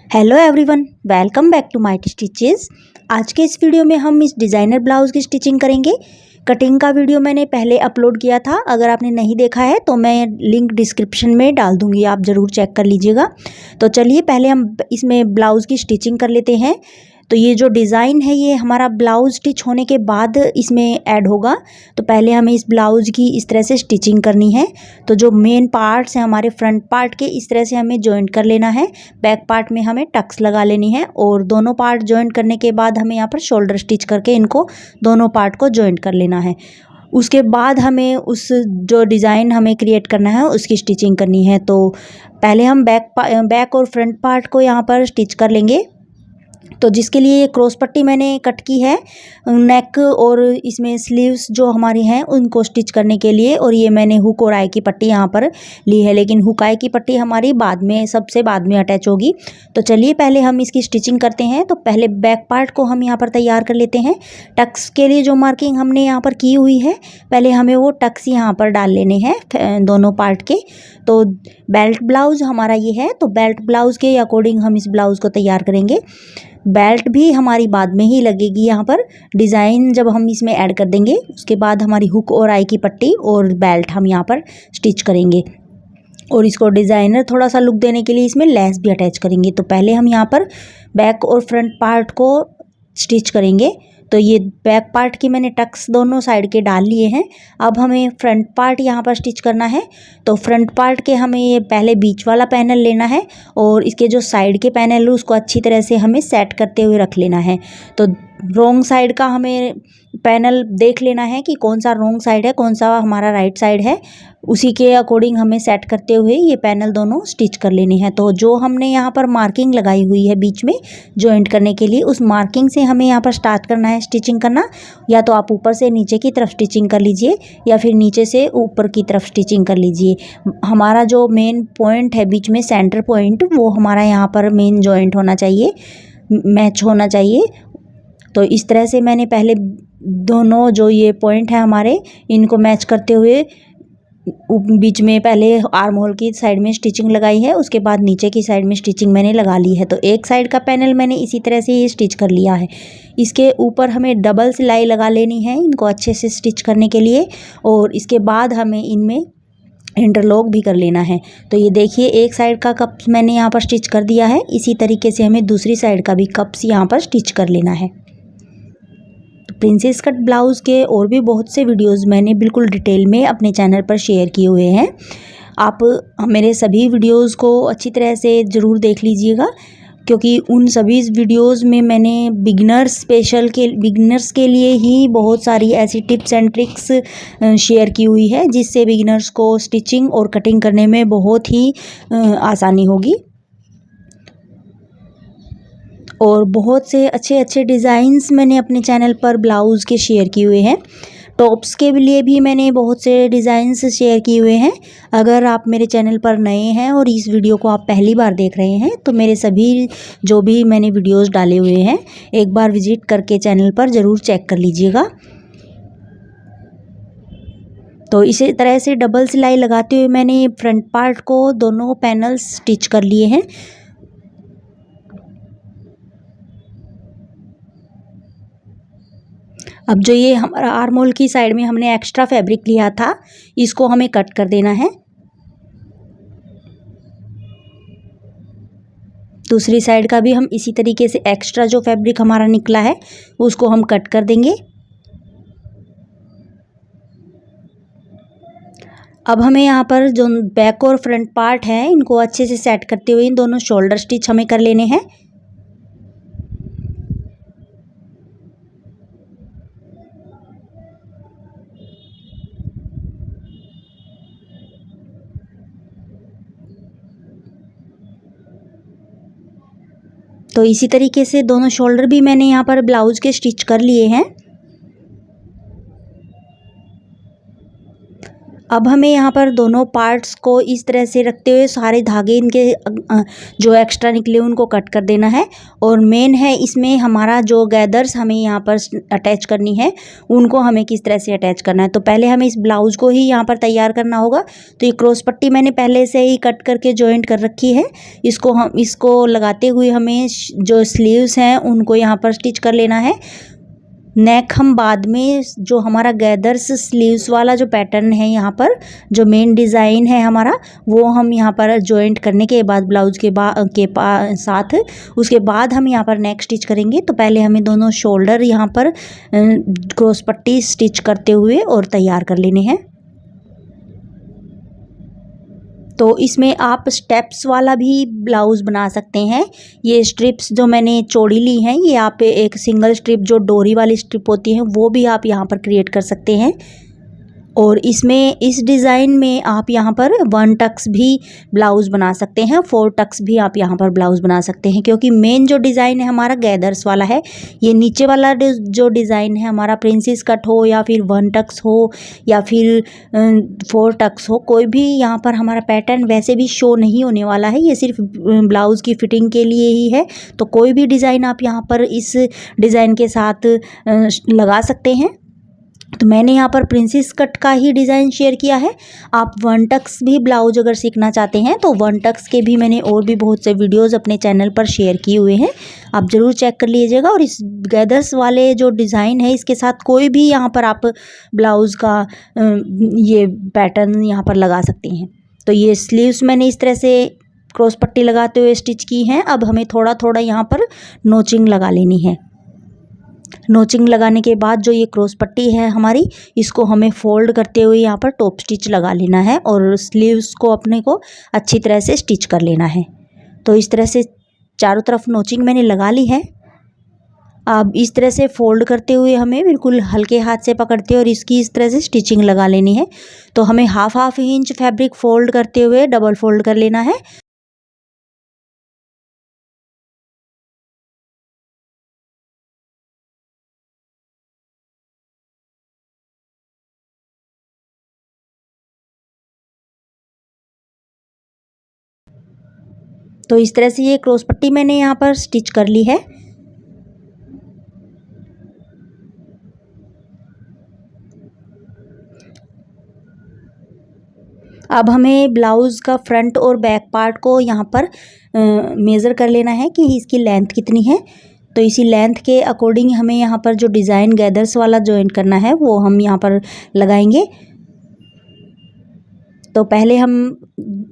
Hello everyone, welcome back to my stitches. आज के इस वीडियो में हम इस डिज़ाइनर ब्लाउज़ की स्टिचिंग करेंगे। कटिंग का वीडियो मैंने पहले अपलोड किया था, अगर आपने नहीं देखा है तो मैं लिंक डिस्क्रिप्शन में डाल दूंगी, आप ज़रूर चेक कर लीजिएगा। तो चलिए पहले हम इसमें ब्लाउज़ की स्टिचिंग कर लेते हैं। तो ये जो डिज़ाइन है ये हमारा ब्लाउज़ स्टिच होने के बाद इसमें ऐड होगा। तो पहले हमें इस ब्लाउज़ की इस तरह से स्टिचिंग करनी है। तो जो मेन पार्ट्स हैं हमारे फ्रंट पार्ट के, इस तरह से हमें जॉइंट कर लेना है। बैक पार्ट में हमें टक्स लगा लेनी है और दोनों पार्ट जॉइंट करने के बाद हमें यहाँ पर शोल्डर स्टिच करके इनको दोनों पार्ट को जॉइंट कर लेना है। उसके बाद हमें उस जो डिज़ाइन हमें क्रिएट करना है उसकी स्टिचिंग करनी है। तो पहले हम बैक और फ्रंट पार्ट को यहाँ पर स्टिच कर लेंगे। तो जिसके लिए ये क्रॉस पट्टी मैंने कट की है नेक और इसमें स्लीव्स जो हमारी हैं उनको स्टिच करने के लिए, और ये मैंने हुक और आई की पट्टी यहाँ पर ली है, लेकिन हुक आई की पट्टी हमारी बाद में, सबसे बाद में अटैच होगी। तो चलिए पहले हम इसकी स्टिचिंग करते हैं। तो पहले बैक पार्ट को हम यहाँ पर तैयार कर लेते हैं। टक्स के लिए जो मार्किंग हमने यहाँ पर की हुई है, पहले हमें वो टक्स यहाँ पर डाल लेने हैं दोनों पार्ट के। तो बेल्ट ब्लाउज़ हमारा ये है, तो बेल्ट ब्लाउज़ के अकॉर्डिंग हम इस ब्लाउज़ को तैयार करेंगे। बेल्ट भी हमारी बाद में ही लगेगी, यहाँ पर डिज़ाइन जब हम इसमें ऐड कर देंगे उसके बाद हमारी हुक और आई की पट्टी और बेल्ट हम यहाँ पर स्टिच करेंगे। और इसको डिज़ाइनर थोड़ा सा लुक देने के लिए इसमें लेस भी अटैच करेंगे। तो पहले हम यहाँ पर बैक और फ्रंट पार्ट को स्टिच करेंगे। तो ये बैक पार्ट की मैंने टक्स दोनों साइड के डाल लिए हैं। अब हमें फ्रंट पार्ट यहाँ पर स्टिच करना है। तो फ्रंट पार्ट के हमें ये पहले बीच वाला पैनल लेना है और इसके जो साइड के पैनल है उसको अच्छी तरह से हमें सेट करते हुए रख लेना है। तो रोंग साइड का हमें पैनल देख लेना है कि कौन सा रोंग साइड है, कौन सा हमारा राइट साइड है, उसी के अकॉर्डिंग हमें सेट करते हुए ये पैनल दोनों स्टिच कर लेने हैं। तो जो हमने यहाँ पर मार्किंग लगाई हुई है बीच में जॉइंट करने के लिए, उस मार्किंग से हमें यहाँ पर स्टार्ट करना है स्टिचिंग करना। या तो आप ऊपर से नीचे की तरफ स्टिचिंग कर लीजिए या फिर नीचे से ऊपर की तरफ स्टिचिंग कर लीजिए। हमारा जो मेन पॉइंट है बीच में, सेंटर पॉइंट, वो हमारा यहाँ पर मेन जॉइंट होना चाहिए, मैच होना चाहिए। तो इस तरह से मैंने पहले दोनों जो ये पॉइंट है हमारे, इनको मैच करते हुए बीच में पहले आर्म होल की साइड में स्टिचिंग लगाई है, उसके बाद नीचे की साइड में स्टिचिंग मैंने लगा ली है। तो एक साइड का पैनल मैंने इसी तरह से ही स्टिच कर लिया है। इसके ऊपर हमें डबल सिलाई लगा लेनी है इनको अच्छे से स्टिच करने के लिए, और इसके बाद हमें इनमें इंटरलॉक भी कर लेना है। तो ये देखिए एक साइड का कप्स मैंने यहाँ पर स्टिच कर दिया है, इसी तरीके से हमें दूसरी साइड का भी कप्स यहाँ पर स्टिच कर लेना है। प्रिंसेस कट ब्लाउज़ के और भी बहुत से वीडियोस मैंने बिल्कुल डिटेल में अपने चैनल पर शेयर किए हुए हैं। आप मेरे सभी वीडियोस को अच्छी तरह से ज़रूर देख लीजिएगा, क्योंकि उन सभी वीडियोस में मैंने बिगिनर्स के लिए ही बहुत सारी ऐसी टिप्स एंड ट्रिक्स शेयर की हुई है, जिससे बिगिनर्स को स्टिचिंग और कटिंग करने में बहुत ही आसानी होगी। और बहुत से अच्छे अच्छे डिज़ाइंस मैंने अपने चैनल पर ब्लाउज़ के शेयर किए हुए हैं। टॉप्स के लिए भी मैंने बहुत से डिज़ाइंस शेयर किए हुए हैं। अगर आप मेरे चैनल पर नए हैं और इस वीडियो को आप पहली बार देख रहे हैं, तो मेरे सभी जो भी मैंने वीडियोस डाले हुए हैं एक बार विजिट करके चैनल पर ज़रूर चेक कर लीजिएगा। तो इसी तरह से डबल सिलाई लगाते हुए मैंने फ्रंट पार्ट को दोनों पैनल्स स्टिच कर लिए हैं। अब जो ये हमारा आर्म होल की साइड में हमने एक्स्ट्रा फैब्रिक लिया था, इसको हमें कट कर देना है। दूसरी साइड का भी हम इसी तरीके से एक्स्ट्रा जो फैब्रिक हमारा निकला है उसको हम कट कर देंगे। अब हमें यहाँ पर जो बैक और फ्रंट पार्ट है इनको अच्छे से सेट करते हुए इन दोनों शोल्डर स्टिच हमें कर लेने हैं। तो इसी तरीके से दोनों शोल्डर भी मैंने यहाँ पर ब्लाउज़ के स्टिच कर लिए हैं। अब हमें यहाँ पर दोनों पार्ट्स को इस तरह से रखते हुए सारे धागे इनके जो एक्स्ट्रा निकले उनको कट कर देना है। और मेन है इसमें हमारा जो गैदर्स हमें यहाँ पर अटैच करनी है उनको हमें किस तरह से अटैच करना है। तो पहले हमें इस ब्लाउज़ को ही यहाँ पर तैयार करना होगा। तो ये क्रॉस पट्टी मैंने पहले से ही कट करके जॉइंट कर रखी है। इसको लगाते हुए हमें जो स्लीव्स हैं उनको यहाँ पर स्टिच कर लेना है। नेक हम बाद में, जो हमारा गैदर्स स्लीव्स वाला जो पैटर्न है यहाँ पर जो मेन डिज़ाइन है हमारा, वो हम यहाँ पर जॉइंट करने के बाद ब्लाउज साथ उसके बाद हम यहाँ पर नेक स्टिच करेंगे। तो पहले हमें दोनों शोल्डर यहाँ पर क्रॉस पट्टी स्टिच करते हुए और तैयार कर लेने हैं। तो इसमें आप स्टेप्स वाला भी ब्लाउज़ बना सकते हैं। ये स्ट्रिप्स जो मैंने चौड़ी ली हैं, ये आप एक सिंगल स्ट्रिप जो डोरी वाली स्ट्रिप होती हैं वो भी आप यहाँ पर क्रिएट कर सकते हैं। और इसमें इस डिज़ाइन में आप यहाँ पर 1 टक्स भी ब्लाउज़ बना सकते हैं, 4 टक्स भी आप यहाँ पर ब्लाउज़ बना सकते हैं, क्योंकि मेन जो डिज़ाइन है हमारा गैदर्स वाला है। ये नीचे वाला जो डिज़ाइन है हमारा प्रिंसेस कट हो या फिर 1 टक्स हो या फिर 4 टक्स हो, कोई भी यहाँ पर हमारा पैटर्न वैसे भी शो नहीं होने वाला है। ये सिर्फ ब्लाउज़ की फिटिंग के लिए ही है। तो कोई भी डिज़ाइन आप यहाँ पर इस डिज़ाइन के साथ लगा सकते हैं। तो मैंने यहाँ पर प्रिंसेस कट का ही डिज़ाइन शेयर किया है। आप 1 टक्स भी ब्लाउज अगर सीखना चाहते हैं तो 1 टक्स के भी मैंने और भी बहुत से वीडियोस अपने चैनल पर शेयर किए हुए हैं, आप ज़रूर चेक कर लीजिएगा। और इस गैदर्स वाले जो डिज़ाइन है इसके साथ कोई भी यहाँ पर आप ब्लाउज़ का ये पैटर्न यहाँ पर लगा सकते हैं। तो ये स्लीव्स मैंने इस तरह से क्रॉस पट्टी लगाते हुए स्टिच की हैं। अब हमें थोड़ा थोड़ा यहाँ पर नोचिंग लगा लेनी है। नोचिंग लगाने के बाद जो ये क्रॉस पट्टी है हमारी, इसको हमें फोल्ड करते हुए यहाँ पर टॉप स्टिच लगा लेना है और स्लीव्स को अपने को अच्छी तरह से स्टिच कर लेना है। तो इस तरह से चारों तरफ नोचिंग मैंने लगा ली है। अब इस तरह से फोल्ड करते हुए हमें बिल्कुल हल्के हाथ से पकड़ते हुए और इसकी इस तरह से स्टिचिंग लगा लेनी है। तो हमें हाफ इंच फैब्रिक फोल्ड करते हुए डबल फोल्ड कर लेना है। तो इस तरह से ये क्रॉस पट्टी मैंने यहाँ पर स्टिच कर ली है। अब हमें ब्लाउज़ का फ्रंट और बैक पार्ट को यहाँ पर मेज़र कर लेना है कि इसकी लेंथ कितनी है। तो इसी लेंथ के अकॉर्डिंग हमें यहाँ पर जो डिज़ाइन गैदर्स वाला जॉइन करना है वो हम यहाँ पर लगाएंगे। तो पहले हम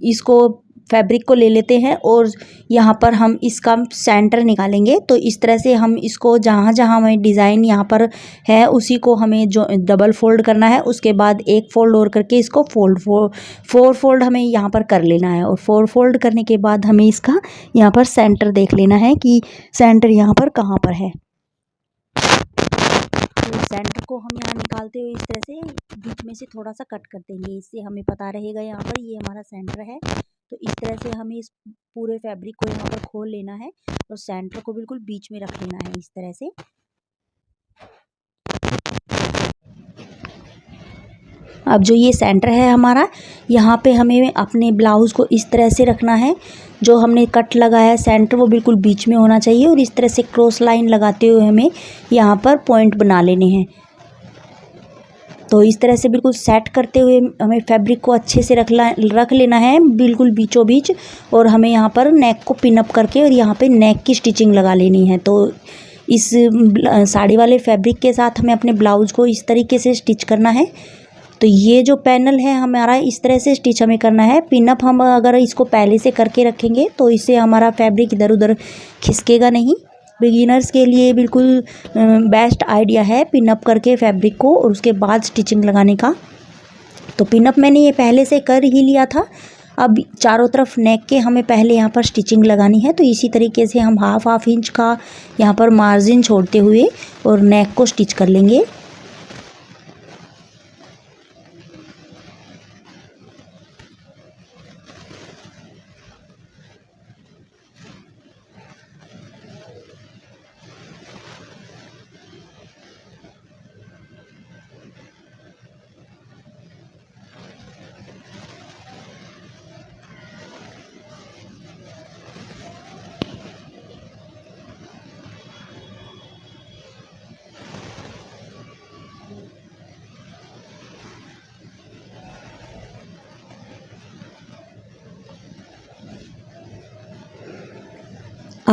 इसको फैब्रिक को ले लेते हैं और यहाँ पर हम इसका सेंटर निकालेंगे। तो इस तरह से हम इसको जहाँ जहाँ हमें डिज़ाइन यहाँ पर है उसी को हमें जो डबल फोल्ड करना है, उसके बाद एक फोल्ड और करके इसको फोर फोल्ड हमें यहाँ पर कर लेना है। और 4 फोल्ड करने के बाद हमें इसका यहाँ पर सेंटर देख लेना है कि सेंटर यहाँ पर कहाँ पर है। तो सेंटर को हम यहाँ निकालते हुए इस तरह से बीच में से थोड़ा सा कट कर देंगे, इससे हमें पता रहेगा यहाँ पर ये हमारा सेंटर है। तो इस तरह से हमें इस पूरे फैब्रिक को यहाँ पर खोल लेना है और सेंटर को बिल्कुल बीच में रख लेना है इस तरह से। अब जो ये सेंटर है हमारा, यहाँ पे हमें अपने ब्लाउज़ को इस तरह से रखना है। जो हमने कट लगाया है सेंटर वो बिल्कुल बीच में होना चाहिए और इस तरह से क्रॉस लाइन लगाते हुए हमें यहाँ पर पॉइंट बना लेने हैं। तो इस तरह से बिल्कुल सेट करते हुए हमें फैब्रिक को अच्छे से रख लेना है बिल्कुल बीचों बीच। और हमें यहाँ पर नेक को पिन अप करके और यहाँ पे नेक की स्टिचिंग लगा लेनी है। तो इस साड़ी वाले फैब्रिक के साथ हमें अपने ब्लाउज़ को इस तरीके से स्टिच करना है। तो ये जो पैनल है हमारा इस तरह से स्टिच हमें करना है। पिनअप हम अगर इसको पहले से करके रखेंगे तो इससे हमारा फैब्रिक इधर उधर खिसकेगा नहीं। बिगिनर्स के लिए बिल्कुल बेस्ट आइडिया है पिनअप करके फैब्रिक को और उसके बाद स्टिचिंग लगाने का। तो पिनअप मैंने ये पहले से कर ही लिया था। अब चारों तरफ नेक के हमें पहले यहाँ पर स्टिचिंग लगानी है। तो इसी तरीके से हम हाफ इंच का यहाँ पर मार्जिन छोड़ते हुए और नेक को स्टिच कर लेंगे।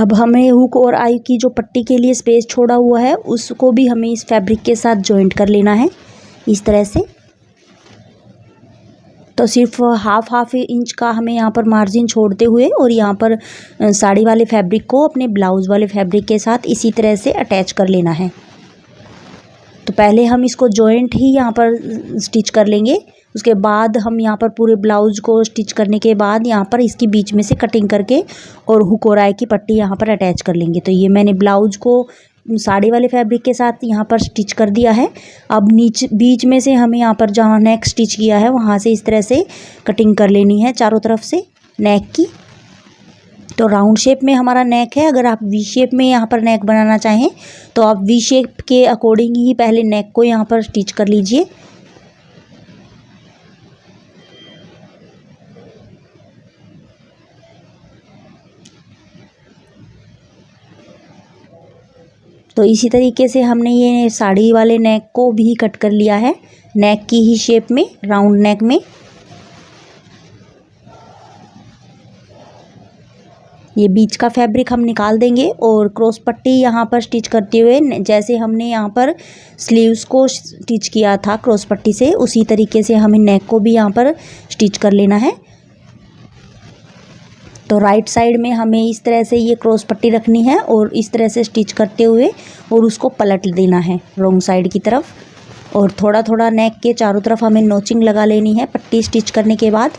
अब हमें हुक और आई की जो पट्टी के लिए स्पेस छोड़ा हुआ है उसको भी हमें इस फैब्रिक के साथ जॉइंट कर लेना है इस तरह से। तो सिर्फ हाफ इंच का हमें यहाँ पर मार्जिन छोड़ते हुए और यहाँ पर साड़ी वाले फैब्रिक को अपने ब्लाउज़ वाले फैब्रिक के साथ इसी तरह से अटैच कर लेना है। तो पहले हम इसको जॉइंट ही यहाँ पर स्टिच कर लेंगे, उसके बाद हम यहाँ पर पूरे ब्लाउज़ को स्टिच करने के बाद यहाँ पर इसकी बीच में से कटिंग करके और हुक और आई की पट्टी यहाँ पर अटैच कर लेंगे। तो ये मैंने ब्लाउज़ को साड़ी वाले फैब्रिक के साथ यहाँ पर स्टिच कर दिया है। अब बीच में से हमें यहाँ पर जहाँ नेक स्टिच किया है वहाँ से इस तरह से कटिंग कर लेनी है चारों तरफ से नेक की। तो राउंड शेप में हमारा नेक है, अगर आप वी शेप में यहाँ पर नेक बनाना चाहें तो आप वी शेप के अकॉर्डिंग ही पहले नेक को यहाँ पर स्टिच कर लीजिए। तो इसी तरीके से हमने ये साड़ी वाले नेक को भी कट कर लिया है, नेक की ही शेप में, राउंड नेक में। ये बीच का फैब्रिक हम निकाल देंगे और क्रॉस पट्टी यहाँ पर स्टिच करते हुए जैसे हमने यहाँ पर स्लीव्स को स्टिच किया था क्रॉस पट्टी से, उसी तरीके से हमें नेक को भी यहाँ पर स्टिच कर लेना है। तो राइट साइड में हमें इस तरह से ये क्रॉस पट्टी रखनी है और इस तरह से स्टिच करते हुए और उसको पलट देना है रॉन्ग साइड की तरफ। और थोड़ा थोड़ा नेक के चारों तरफ हमें नोचिंग लगा लेनी है पट्टी स्टिच करने के बाद।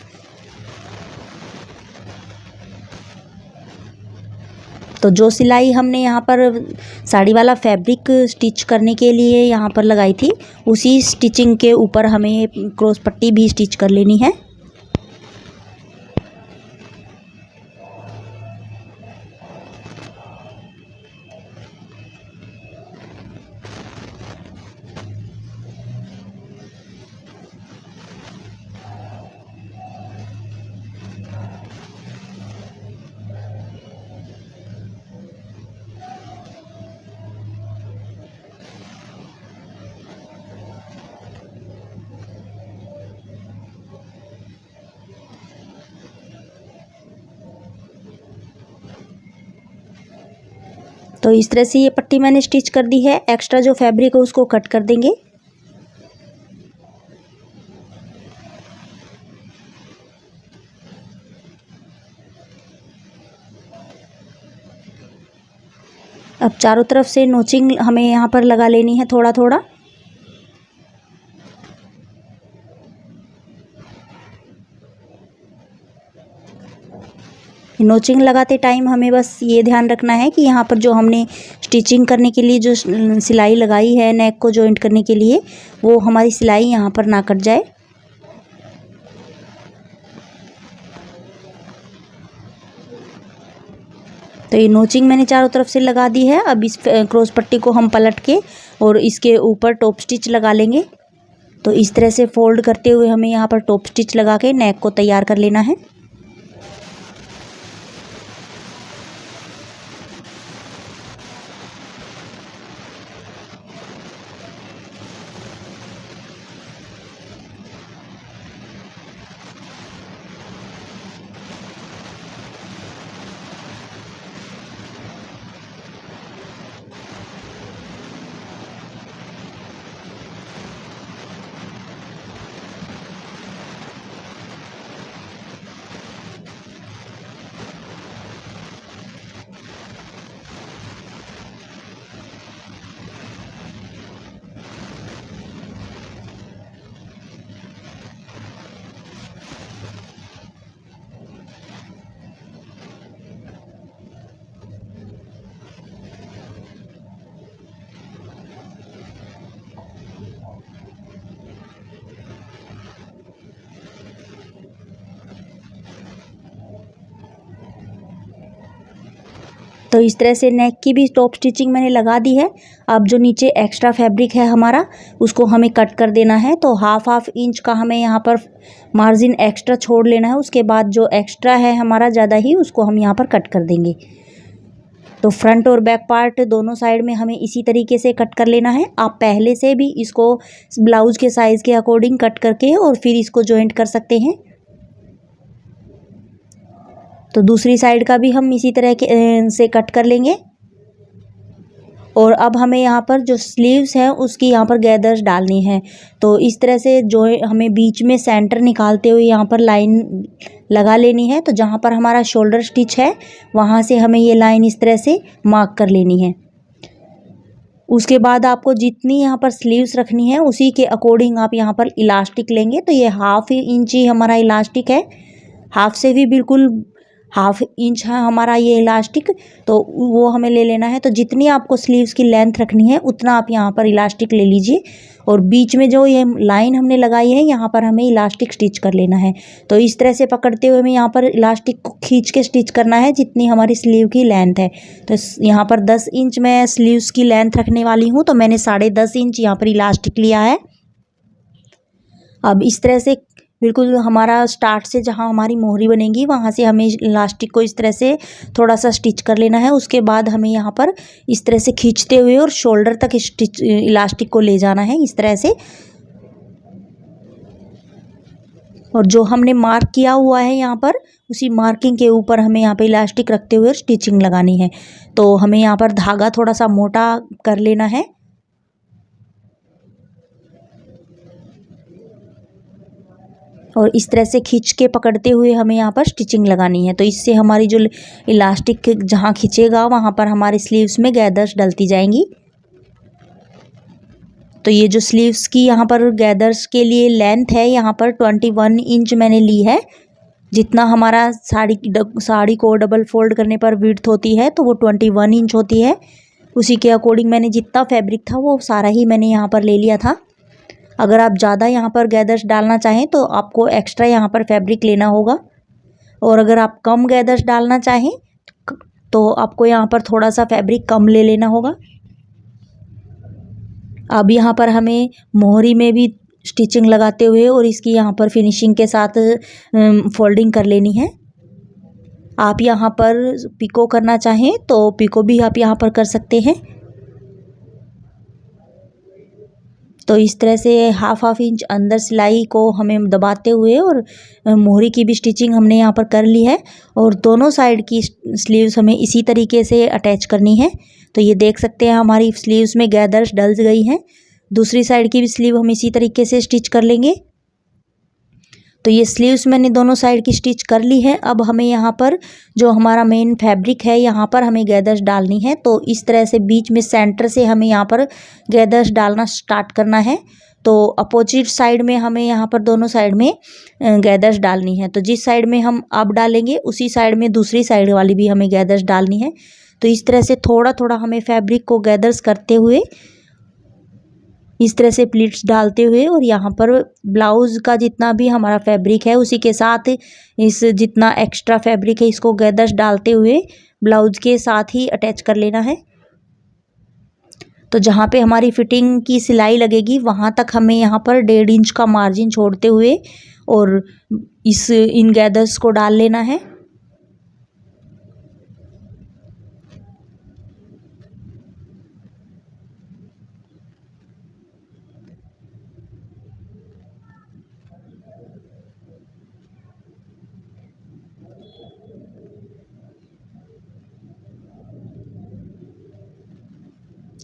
तो जो सिलाई हमने यहाँ पर साड़ी वाला फैब्रिक स्टिच करने के लिए यहाँ पर लगाई थी, उसी स्टिचिंग के ऊपर हमें क्रॉस पट्टी भी स्टिच कर लेनी है। तो इस तरह से ये पट्टी मैंने स्टिच कर दी है। एक्स्ट्रा जो फैब्रिक है उसको कट कर देंगे। अब चारों तरफ से नोचिंग हमें यहाँ पर लगा लेनी है थोड़ा थोड़ा। नोचिंग लगाते टाइम हमें बस ये ध्यान रखना है कि यहाँ पर जो हमने स्टिचिंग करने के लिए जो सिलाई लगाई है नेक को जॉइंट करने के लिए, वो हमारी सिलाई यहाँ पर ना कट जाए। तो ये नोचिंग मैंने चारों तरफ से लगा दी है। अब इस क्रॉस पट्टी को हम पलट के और इसके ऊपर टॉप स्टिच लगा लेंगे। तो इस तरह से फोल्ड करते हुए हमें यहाँ पर टॉप स्टिच लगा के नेक को तैयार कर लेना है। तो इस तरह से नेक की भी टॉप स्टिचिंग मैंने लगा दी है। अब जो नीचे एक्स्ट्रा फैब्रिक है हमारा, उसको हमें कट कर देना है। तो हाफ इंच का हमें यहाँ पर मार्जिन एक्स्ट्रा छोड़ लेना है। उसके बाद जो एक्स्ट्रा है हमारा ज़्यादा ही, उसको हम यहाँ पर कट कर देंगे। तो फ्रंट और बैक पार्ट दोनों साइड में हमें इसी तरीके से कट कर लेना है। आप पहले से भी इसको ब्लाउज़ के साइज़ के अकॉर्डिंग कट करके और फिर इसको जॉइंट कर सकते हैं। तो दूसरी साइड का भी हम इसी तरह के से कट कर लेंगे। और अब हमें यहाँ पर जो स्लीव्स हैं उसकी यहाँ पर गैदर्स डालनी है। तो इस तरह से जो हमें बीच में सेंटर निकालते हुए यहाँ पर लाइन लगा लेनी है। तो जहाँ पर हमारा शोल्डर स्टिच है वहाँ से हमें ये लाइन इस तरह से मार्क कर लेनी है। उसके बाद आपको जितनी यहाँ पर स्लीव्स रखनी है उसी के अकॉर्डिंग आप यहाँ पर इलास्टिक लेंगे। तो ये 1/2 इंच ही हमारा इलास्टिक है, हाफ से भी बिल्कुल 1/2 इंच है हमारा ये इलास्टिक, तो वो हमें ले लेना है। तो जितनी आपको स्लीव्स की लेंथ रखनी है उतना आप यहाँ पर इलास्टिक ले लीजिए। और बीच में जो ये लाइन हमने लगाई है यहाँ पर हमें इलास्टिक स्टिच कर लेना है। तो इस तरह से पकड़ते हुए हमें यहाँ पर इलास्टिक को खींच के स्टिच करना है जितनी हमारी स्लीव की लेंथ है। तो यहाँ पर 10 इंच मैं स्लीव्स की लेंथ रखने वाली हूँ, तो मैंने 10.5 इंच यहाँ पर इलास्टिक लिया है। अब इस तरह से बिल्कुल हमारा स्टार्ट से जहाँ हमारी मोहरी बनेगी वहाँ से हमें इलास्टिक को इस तरह से थोड़ा सा स्टिच कर लेना है। उसके बाद हमें यहाँ पर इस तरह से खींचते हुए और शोल्डर तक स्टिच इलास्टिक को ले जाना है इस तरह से। और जो हमने मार्क किया हुआ है यहाँ पर उसी मार्किंग के ऊपर हमें यहाँ पे इलास्टिक रखते हुए स्टिचिंग लगानी है। तो हमें यहाँ पर धागा थोड़ा सा मोटा कर लेना है। और इस तरह से खींच के पकड़ते हुए हमें यहाँ पर स्टिचिंग लगानी है। तो इससे हमारी जो इलास्टिक जहाँ खींचेगा वहाँ पर हमारे स्लीव्स में गैदर्स डलती जाएंगी। तो ये जो स्लीव्स की यहाँ पर गैदर्स के लिए लेंथ है यहाँ पर 21 इंच मैंने ली है। जितना हमारा साड़ी को डबल फोल्ड करने पर विड्थ होती है तो वो 21 इंच होती है। उसी के अकॉर्डिंग मैंने जितना फैब्रिक था वो सारा ही मैंने यहाँ पर ले लिया था। अगर आप ज़्यादा यहाँ पर गैदर्स डालना चाहें तो आपको एक्स्ट्रा यहाँ पर फैब्रिक लेना होगा। और अगर आप कम गैदर्स डालना चाहें तो आपको यहाँ पर थोड़ा सा फैब्रिक कम ले लेना होगा। अब यहाँ पर हमें मोहरी में भी स्टिचिंग लगाते हुए और इसकी यहाँ पर फिनिशिंग के साथ फोल्डिंग कर लेनी है। आप यहाँ पर पिको करना चाहें तो पिको भी आप यहाँ पर कर सकते हैं। तो इस तरह से 1/2 इंच अंदर सिलाई को हमें दबाते हुए और मोहरी की भी स्टिचिंग हमने यहाँ पर कर ली है। और दोनों साइड की स्लीव्स हमें इसी तरीके से अटैच करनी है। तो ये देख सकते हैं हमारी स्लीव्स में गैदर्स डल गई हैं। दूसरी साइड की भी स्लीव हम इसी तरीके से स्टिच कर लेंगे। तो ये स्लीव्स मैंने दोनों साइड की स्टिच कर ली है। अब हमें यहाँ पर जो हमारा मेन फैब्रिक है यहाँ पर हमें गैदर्स डालनी है। तो इस तरह से बीच में सेंटर से हमें यहाँ पर गैदर्स डालना स्टार्ट करना है। तो अपोजिट साइड में हमें यहाँ पर दोनों साइड में गैदर्स डालनी है। तो जिस साइड में हम अब डालेंगे उसी साइड में दूसरी साइड वाली भी हमें गैदर्स डालनी है। तो इस तरह से थोड़ा थोड़ा हमें फैब्रिक को गैदर्स करते हुए इस तरह से प्लीट्स डालते हुए और यहाँ पर ब्लाउज़ का जितना भी हमारा फैब्रिक है उसी के साथ इस जितना एक्स्ट्रा फैब्रिक है इसको गैदर्स डालते हुए ब्लाउज़ के साथ ही अटैच कर लेना है। तो जहाँ पे हमारी फिटिंग की सिलाई लगेगी वहाँ तक हमें यहाँ पर 1.5 इंच का मार्जिन छोड़ते हुए और इन गैदर्स को डाल लेना है।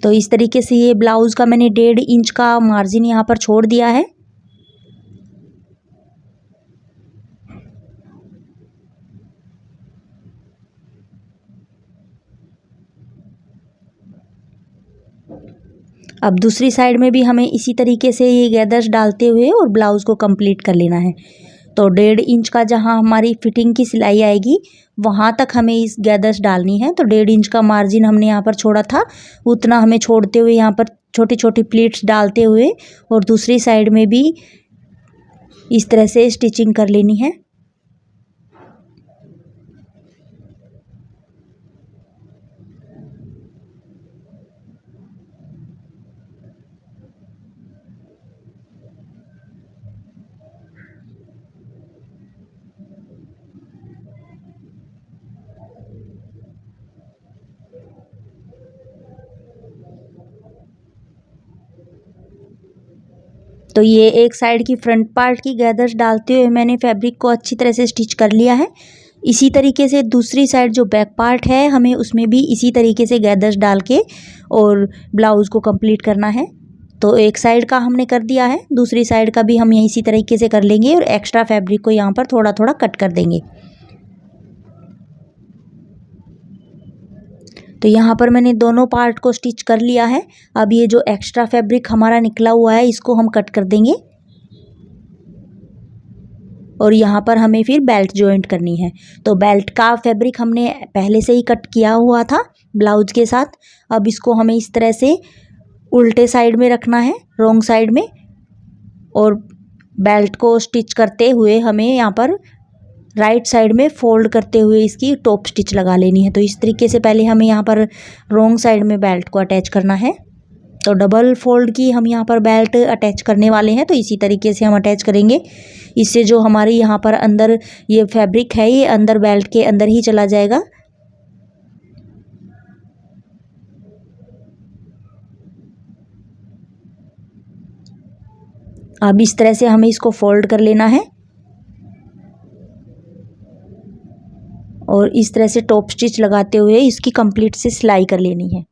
तो इस तरीके से ये ब्लाउज़ का मैंने 1.5 इंच का मार्जिन यहाँ पर छोड़ दिया है। अब दूसरी साइड में भी हमें इसी तरीके से ये गैदर्स डालते हुए और ब्लाउज़ को कंप्लीट कर लेना है। तो 1.5 इंच का जहाँ हमारी फिटिंग की सिलाई आएगी वहाँ तक हमें इस गैदर्स डालनी है। तो 1.5 इंच का मार्जिन हमने यहाँ पर छोड़ा था उतना हमें छोड़ते हुए यहाँ पर छोटी छोटी प्लीट्स डालते हुए और दूसरी साइड में भी इस तरह से स्टिचिंग कर लेनी है। तो ये एक साइड की फ्रंट पार्ट की गैदर्स डालते हुए मैंने फैब्रिक को अच्छी तरह से स्टिच कर लिया है। इसी तरीके से दूसरी साइड जो बैक पार्ट है हमें उसमें भी इसी तरीके से गैदर्स डाल के और ब्लाउज़ को कंप्लीट करना है। तो एक साइड का हमने कर दिया है, दूसरी साइड का भी हम इसी तरीके से कर लेंगे और एक्स्ट्रा फैब्रिक को यहाँ पर थोड़ा थोड़ा कट कर देंगे। तो यहाँ पर मैंने दोनों पार्ट को स्टिच कर लिया है। अब ये जो एक्स्ट्रा फैब्रिक हमारा निकला हुआ है इसको हम कट कर देंगे और यहाँ पर हमें फिर बेल्ट जॉइंट करनी है। तो बेल्ट का फैब्रिक हमने पहले से ही कट किया हुआ था ब्लाउज के साथ। अब इसको हमें इस तरह से उल्टे साइड में रखना है, रॉन्ग साइड में, और बेल्ट को स्टिच करते हुए हमें यहाँ पर राइट साइड में फोल्ड करते हुए इसकी टॉप स्टिच लगा लेनी है। तो इस तरीके से पहले हमें यहाँ पर रॉन्ग साइड में बेल्ट को अटैच करना है। तो डबल फोल्ड की हम यहाँ पर बेल्ट अटैच करने वाले हैं, तो इसी तरीके से हम अटैच करेंगे। इससे जो हमारी यहाँ पर अंदर ये फैब्रिक है ये अंदर बेल्ट के अंदर ही चला जाएगा। अब इस तरह से हमें इसको फोल्ड कर लेना है और इस तरह से टॉप स्टिच लगाते हुए इसकी कंप्लीट से सिलाई कर लेनी है।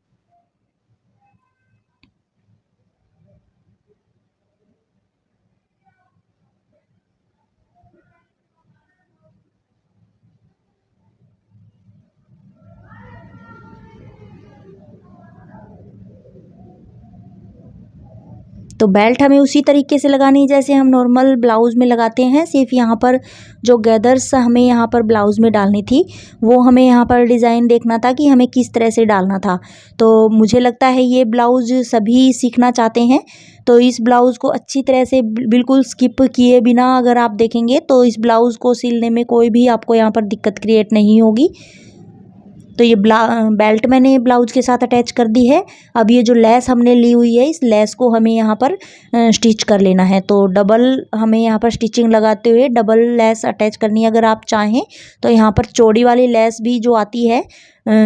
तो बेल्ट हमें उसी तरीके से लगानी है जैसे हम नॉर्मल ब्लाउज़ में लगाते हैं। सिर्फ यहाँ पर जो गैदर्स हमें यहाँ पर ब्लाउज़ में डालनी थी वो हमें यहाँ पर डिज़ाइन देखना था कि हमें किस तरह से डालना था। तो मुझे लगता है ये ब्लाउज़ सभी सीखना चाहते हैं। तो इस ब्लाउज़ को अच्छी तरह से बिल्कुल स्किप किए बिना अगर आप देखेंगे तो इस ब्लाउज़ को सिलने में कोई भी आपको यहाँ पर दिक्कत क्रिएट नहीं होगी। तो ये बेल्ट मैंने ब्लाउज के साथ अटैच कर दी है। अब ये जो लेस हमने ली हुई है इस लेस को हमें यहाँ पर स्टिच कर लेना है। तो डबल हमें यहाँ पर स्टिचिंग लगाते हुए डबल लेस अटैच करनी है। अगर आप चाहें तो यहाँ पर चौड़ी वाली लेस भी जो आती है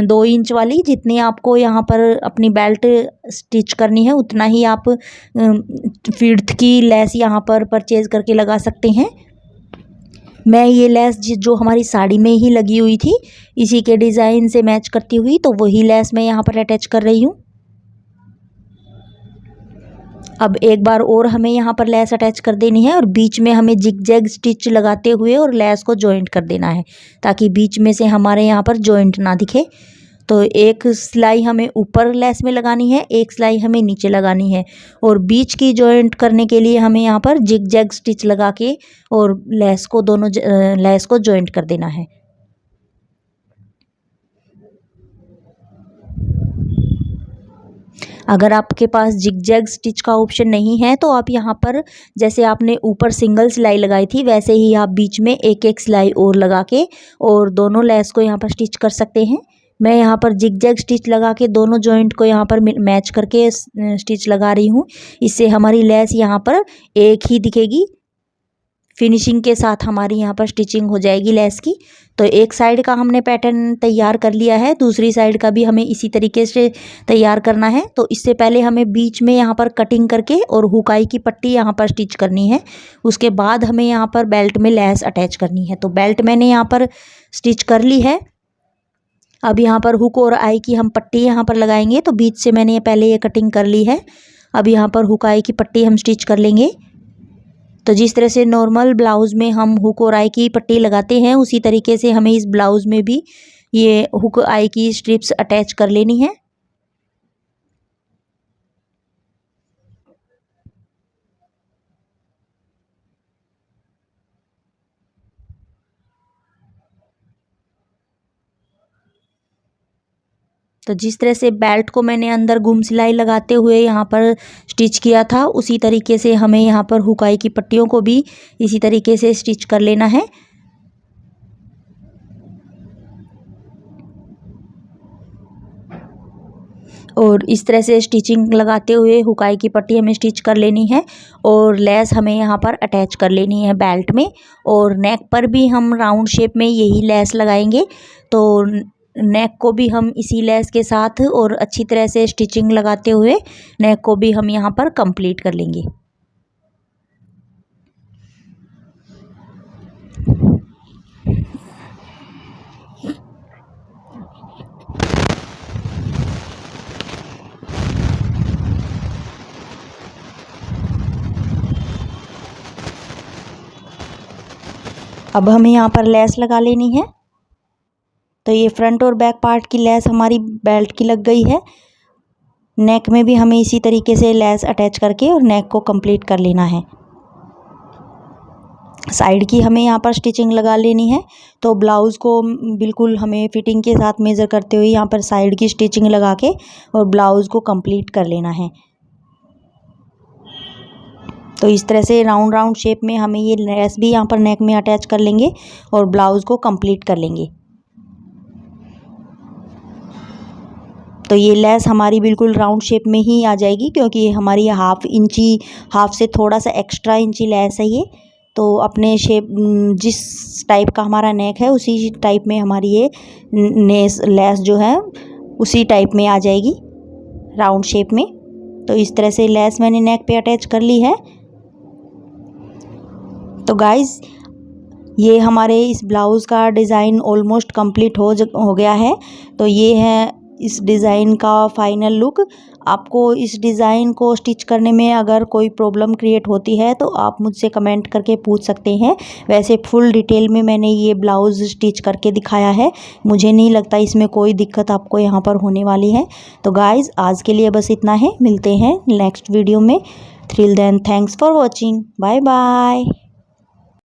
2 इंच वाली, जितनी आपको यहाँ पर अपनी बेल्ट स्टिच करनी है उतना ही आप विड्थ की लेस यहाँ पर परचेज़ करके लगा सकते हैं। मैं ये लेस जो हमारी साड़ी में ही लगी हुई थी इसी के डिज़ाइन से मैच करती हुई तो वही लेस मैं यहाँ पर अटैच कर रही हूँ। अब एक बार और हमें यहाँ पर लेस अटैच कर देनी है और बीच में हमें जिग जैग स्टिच लगाते हुए और लेस को जॉइंट कर देना है ताकि बीच में से हमारे यहाँ पर जॉइंट ना दिखे। तो एक सिलाई हमें ऊपर लेस में लगानी है, एक सिलाई हमें नीचे लगानी है और बीच की जॉइंट करने के लिए हमें यहाँ पर जिग जैग स्टिच लगा के और लेस को दोनों लेस को जॉइंट कर देना है। अगर आपके पास जिग जैग स्टिच का ऑप्शन नहीं है तो आप यहाँ पर जैसे आपने ऊपर सिंगल सिलाई लगाई थी वैसे ही आप बीच में एक एक सिलाई और लगा के और दोनों लेस को यहाँ पर स्टिच कर सकते हैं। मैं यहाँ पर जिग जैग स्टिच लगा के दोनों जॉइंट को यहाँ पर मैच करके स्टिच लगा रही हूँ। इससे हमारी लेस यहाँ पर एक ही दिखेगी, फिनिशिंग के साथ हमारी यहाँ पर स्टिचिंग हो जाएगी लेस की। तो एक साइड का हमने पैटर्न तैयार कर लिया है, दूसरी साइड का भी हमें इसी तरीके से तैयार करना है। तो इससे पहले हमें बीच में यहाँ पर कटिंग करके और हुकाई की पट्टी यहाँ पर स्टिच करनी है। उसके बाद हमें यहाँ पर बेल्ट में लेस अटैच करनी है। तो बेल्ट मैंने यहाँ पर स्टिच कर ली है। अब यहाँ पर हुक और आई की हम पट्टी यहाँ पर लगाएंगे। तो बीच से मैंने पहले ये कटिंग कर ली है। अब यहाँ पर हुक आई की पट्टी हम स्टिच कर लेंगे। तो जिस तरह से नॉर्मल ब्लाउज़ में हम हुक और आई की पट्टी लगाते हैं उसी तरीके से हमें इस ब्लाउज़ में भी ये हुक आई की स्ट्रिप्स अटैच कर लेनी है। तो जिस तरह से बेल्ट को मैंने अंदर गुम सिलाई लगाते हुए यहाँ पर स्टिच किया था उसी तरीके से हमें यहाँ पर हुकाई की पट्टियों को भी इसी तरीके से स्टिच कर लेना है। और इस तरह से स्टिचिंग लगाते हुए हुकाई की पट्टी हमें स्टिच कर लेनी है और लेस हमें यहाँ पर अटैच कर लेनी है बेल्ट में। और नेक पर भी हम राउंड शेप में यही लेस लगाएंगे। तो नेक को भी हम इसी लेस के साथ और अच्छी तरह से स्टिचिंग लगाते हुए नेक को भी हम यहाँ पर कंप्लीट कर लेंगे। अब हमें यहाँ पर लेस लगा लेनी है। तो ये फ्रंट और बैक पार्ट की लेस हमारी बेल्ट की लग गई है। नेक में भी हमें इसी तरीके से लेस अटैच करके और नेक को कंप्लीट कर लेना है। साइड की हमें यहाँ पर स्टिचिंग लगा लेनी है। तो ब्लाउज़ को बिल्कुल हमें फिटिंग के साथ मेज़र करते हुए यहाँ पर साइड की स्टिचिंग लगा के और ब्लाउज़ को कंप्लीट कर लेना है। तो इस तरह से राउंड राउंड शेप में हमें ये लेस भी यहाँ पर नेक में अटैच कर लेंगे और ब्लाउज़ को कंप्लीट कर लेंगे। तो ये लेस हमारी बिल्कुल राउंड शेप में ही आ जाएगी, क्योंकि ये हमारी हाफ से थोड़ा सा एक्स्ट्रा इंची लेस है ये। तो अपने शेप जिस टाइप का हमारा नेक है उसी टाइप में हमारी ये लेस जो है उसी टाइप में आ जाएगी राउंड शेप में। तो इस तरह से लेस मैंने नेक पे अटैच कर ली है। तो गाइज़ ये हमारे इस ब्लाउज़ का डिज़ाइन ऑलमोस्ट कंप्लीट हो गया है। तो ये है इस डिज़ाइन का फाइनल लुक। आपको इस डिज़ाइन को स्टिच करने में अगर कोई प्रॉब्लम क्रिएट होती है तो आप मुझसे कमेंट करके पूछ सकते हैं। वैसे फुल डिटेल में मैंने ये ब्लाउज़ स्टिच करके दिखाया है, मुझे नहीं लगता इसमें कोई दिक्कत आपको यहाँ पर होने वाली है। तो गाइज़ आज के लिए बस इतना है, मिलते हैं नेक्स्ट वीडियो में। Till then thanks for watching, bye bye.